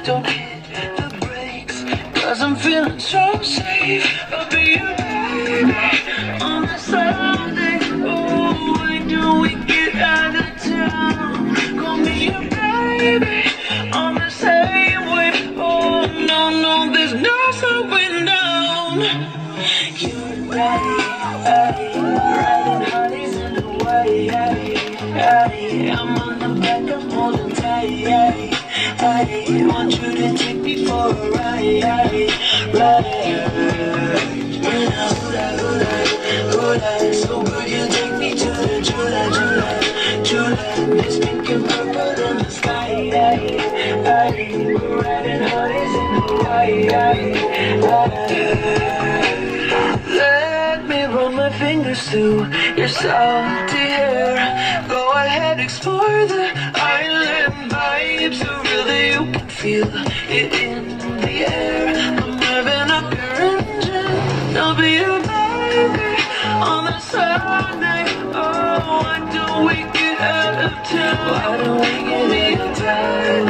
don't hit the brakes, 'cause I'm feeling so safe. I'll be your baby on a Sunday. Oh, why don't we get out of town? Call me your baby on the same way. Oh, no, no, there's no slowing down. You're right, riding hotties in Hawaii. I'm on the back, I'm holding tight. I want you to take me for a ride. So would you take me to the July? It's pink and purple in the sky. We're riding hotties in Hawaii. Let me run my fingers through your salty hair. Go ahead, explore the island vibes, so really you can feel it in the air. I'm revving up your engine, I'll be your baby on the Sunday. Oh, why don't we get out of town? Why don't we get out of town?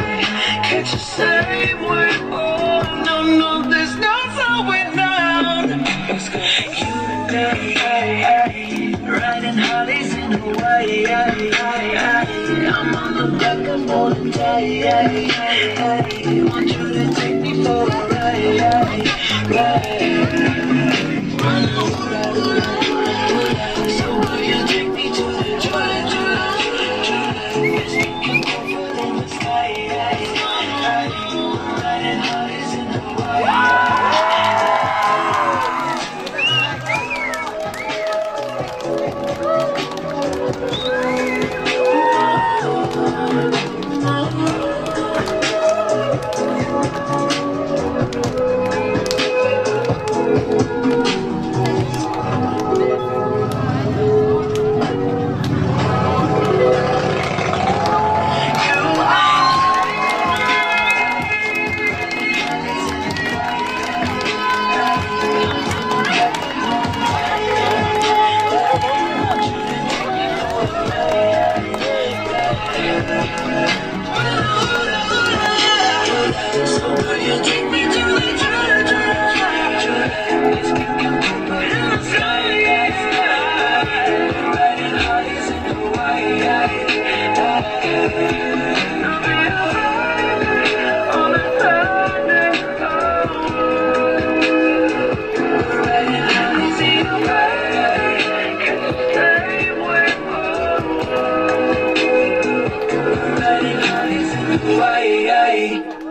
Catch the same way. Oh, no, no, there's no slowing down. Let's go. You and I, riding hotties in Hawaii. I'm on the back, I'm holding tight. Want you to take me for a ride. So will you take me to the July? It's thinking comfort in the sky. Riding hotties in Hawaii. So will you take me to the July? It's pink and purple in the sky. Riding hotties in Hawaii. I'll be your baby on a Sunday. Riding hotties in Hawaii. Catch the same way. Riding hotties in Hawaii.